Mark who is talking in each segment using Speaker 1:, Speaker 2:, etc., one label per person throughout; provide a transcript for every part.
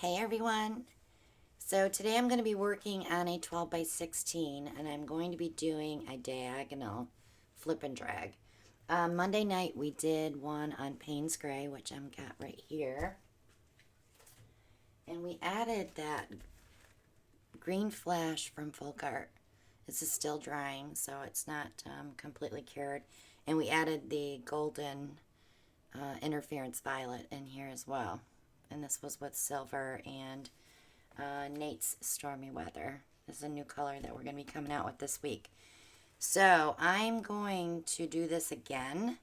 Speaker 1: Hey everyone! So today I'm going to be working on a 12 by 16 and I'm going to be doing a diagonal flip and drag. Monday night we did one on Payne's Gray, which I've got right here. And we added that green flash from Folk Art. This is still drying, so it's not completely cured. And we added the golden interference violet in here as well. And this was with silver and Nate's Stormy Weather. This is a new color that we're going to be coming out with this week. So I'm going to do this again.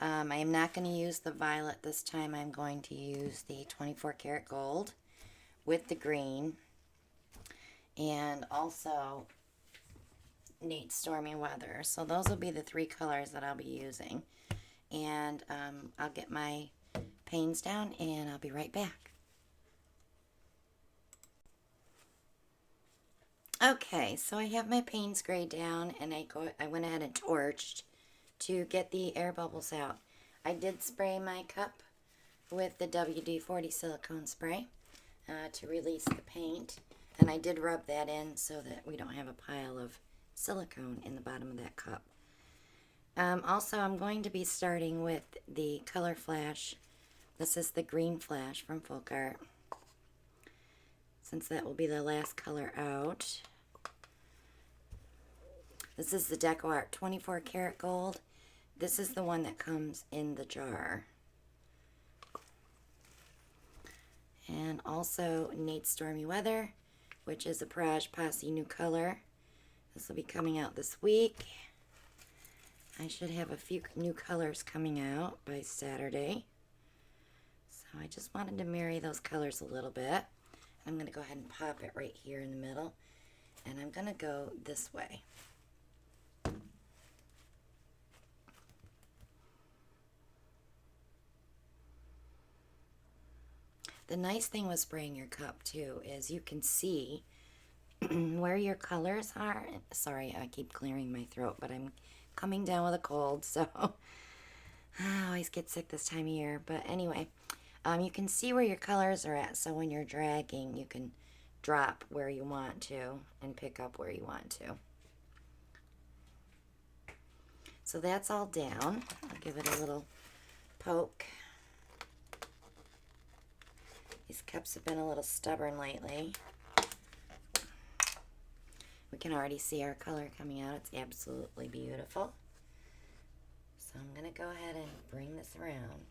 Speaker 1: I am not going to use the violet this time. I'm going to use the 24 karat gold with the green and also Nate's Stormy Weather. So those will be the three colors that I'll be using. And I'll get my panes down and I'll be right back. Okay, so I have my Payne's Gray down and I went ahead and torched to get the air bubbles out. I did spray my cup with the WD-40 silicone spray to release the paint, and I did rub that in so that we don't have a pile of silicone in the bottom of that cup. Also, I'm going to be starting with the color flash. This is the green flash from Folk Art, since that will be the last color out. This is the Deco Art 24 karat gold. This is the one that comes in the jar. And also Nate's Stormy Weather, which is a Praj Posse new color. This will be coming out this week. I should have a few new colors coming out by Saturday. So I just wanted to marry those colors a little bit. I'm going to go ahead and pop it right here in the middle. And I'm going to go this way. The nice thing with spraying your cup too is you can see where your colors are. Sorry, I keep clearing my throat, but I'm coming down with a cold, so I always get sick this time of year. But anyway, you can see where your colors are at, so when you're dragging, you can drop where you want to and pick up where you want to. So that's all down. I'll give it a little poke. These cups have been a little stubborn lately. We can already see our color coming out. It's absolutely beautiful. So I'm going to go ahead and bring this around.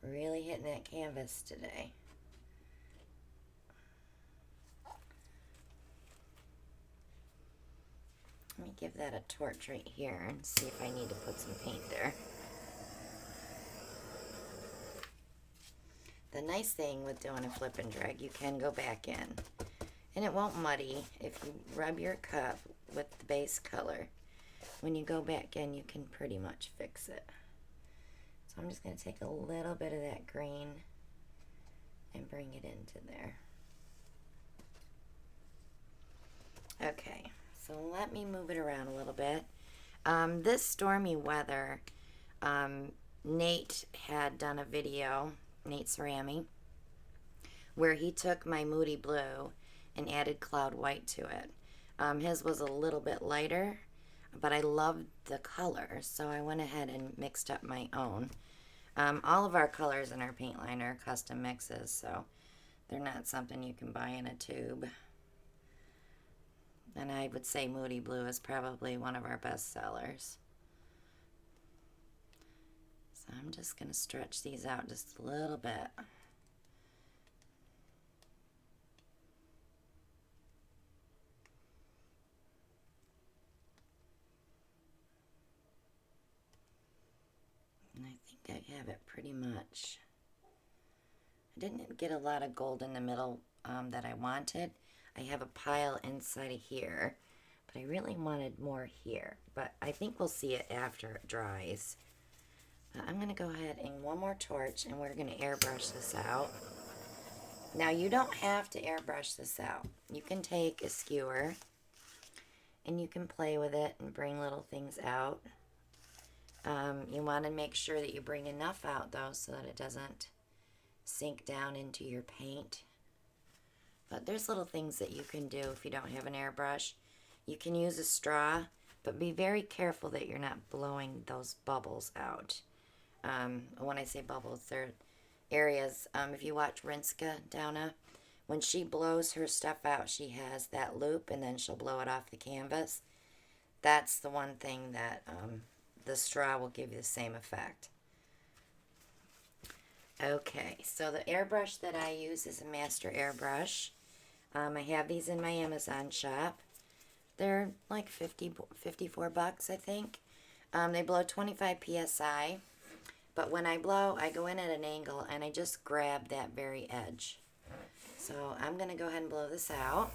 Speaker 1: Really hitting that canvas today. Let me give that a torch right here and see if I need to put some paint there. The nice thing with doing a flip and drag, you can go back in. And it won't muddy if you rub your cup with the base color. When you go back in, you can pretty much fix it. So I'm just going to take a little bit of that green and bring it into there. Okay. So let me move it around a little bit. This Stormy Weather, Nate had done a video, Nate Cerami, where he took my Moody Blue and added Cloud White to it. His was a little bit lighter, but I loved the color, so I went ahead and mixed up my own. All of our colors in our paint line are custom mixes, so they're not something you can buy in a tube. And I would say Moody Blue is probably one of our best sellers. So I'm just going to stretch these out just a little bit. And I think I have it pretty much. I didn't get a lot of gold in the middle that I wanted. I have a pile inside of here, but I really wanted more here. But I think we'll see it after it dries. I'm going to go ahead and one more torch, and we're going to airbrush this out. Now, you don't have to airbrush this out. You can take a skewer, and you can play with it and bring little things out. You want to make sure that you bring enough out though so that it doesn't sink down into your paint. But there's little things that you can do if you don't have an airbrush. You can use a straw, but be very careful that you're not blowing those bubbles out. When I say bubbles, they're areas. If you watch Rinska Downa, when she blows her stuff out, she has that loop and then she'll blow it off the canvas. That's the one thing that the straw will give you the same effect. Okay, so the airbrush that I use is a master airbrush. I have these in my Amazon shop. They're like 54 bucks, I think. They blow 25 psi. But when I blow, I go in at an angle and I just grab that very edge. So I'm going to go ahead and blow this out.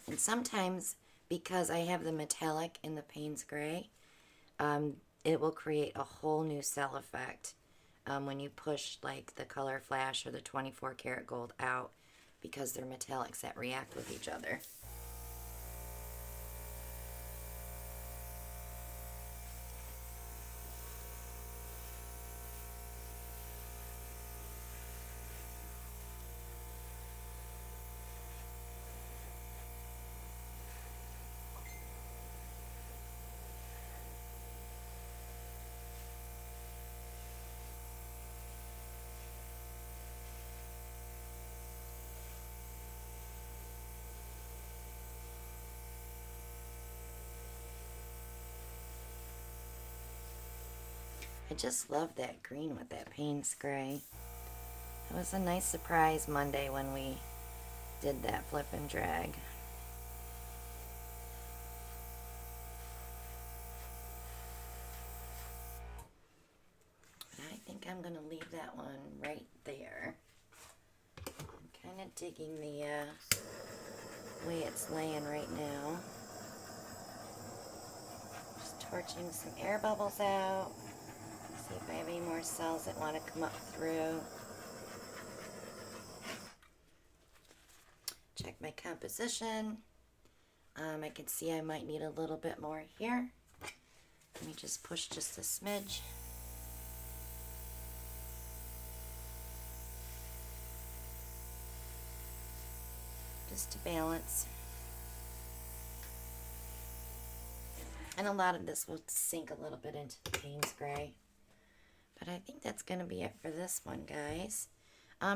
Speaker 1: And sometimes, because I have the metallic in the Payne's Gray, it will create a whole new cell effect when you push like the color flash or the 24 karat gold out, because they're metallics that react with each other. I just love that green with that Payne's Gray. It was a nice surprise Monday when we did that flip and drag. I think I'm going to leave that one right there. I'm kind of digging the way it's laying right now. Just torching some air bubbles out. See if I have any more cells that want to come up through. Check my composition. I can see I might need a little bit more here. Let me just push just a smidge. Just to balance. And a lot of this will sink a little bit into the Payne's Gray. But I think that's going to be it for this one, guys.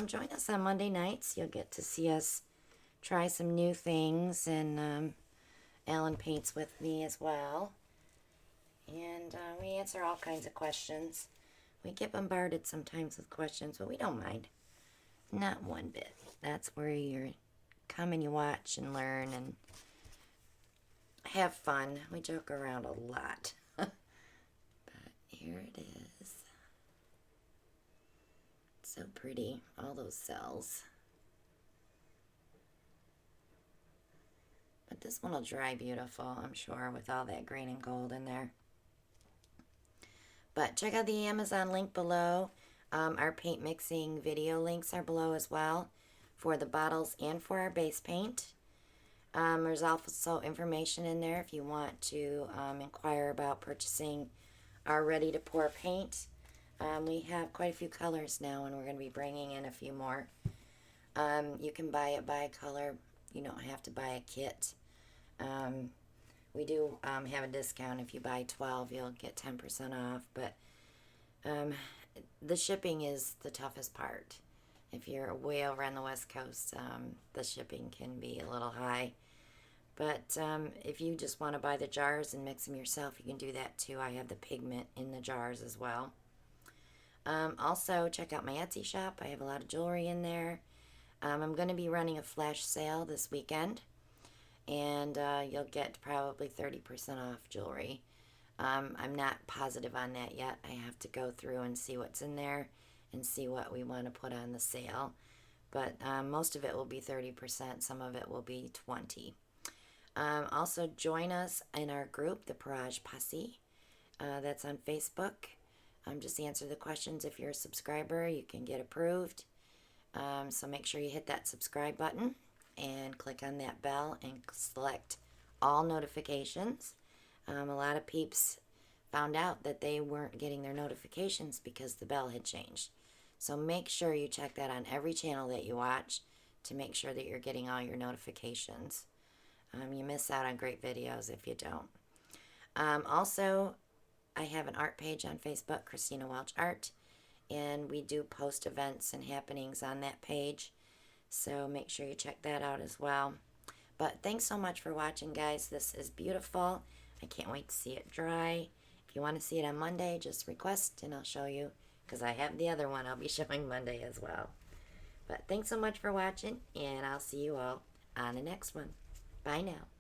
Speaker 1: Join us on Monday nights. You'll get to see us try some new things, and Alan paints with me as well. And we answer all kinds of questions. We get bombarded sometimes with questions, but we don't mind. Not one bit. That's where you come and you watch and learn and have fun. We joke around a lot. But here it is. So pretty, all those cells. But this one will dry beautiful, I'm sure, with all that green and gold in there. But check out the Amazon link below. Our paint mixing video links are below as well for the bottles and for our base paint. There's also information in there if you want to inquire about purchasing our ready-to-pour paint. We have quite a few colors now, and we're going to be bringing in a few more. You can buy it by color. You don't have to buy a kit. We do have a discount. If you buy 12, you'll get 10% off. But the shipping is the toughest part. If you're way over on the West Coast, the shipping can be a little high. But if you just want to buy the jars and mix them yourself, you can do that too. I have the pigment in the jars as well. Also, check out my Etsy shop. I have a lot of jewelry in there. I'm going to be running a flash sale this weekend, and you'll get probably 30% off jewelry. I'm not positive on that yet. I have to go through and see what's in there and see what we want to put on the sale. But most of it will be 30%, some of it will be 20%. Also join us in our group, the Parage Posse. That's on Facebook. Just answer the questions. If you're a subscriber, you can get approved. So make sure you hit that subscribe button and click on that bell and select all notifications. A lot of peeps found out that they weren't getting their notifications because the bell had changed. So make sure you check that on every channel that you watch to make sure that you're getting all your notifications. You miss out on great videos if you don't. Also, I have an art page on Facebook, Christina Welch Art, and we do post events and happenings on that page. So make sure you check that out as well. But thanks so much for watching, guys. This is beautiful. I can't wait to see it dry. If you want to see it on Monday, just request and I'll show you, because I have the other one I'll be showing Monday as well. But thanks so much for watching, and I'll see you all on the next one. Bye now.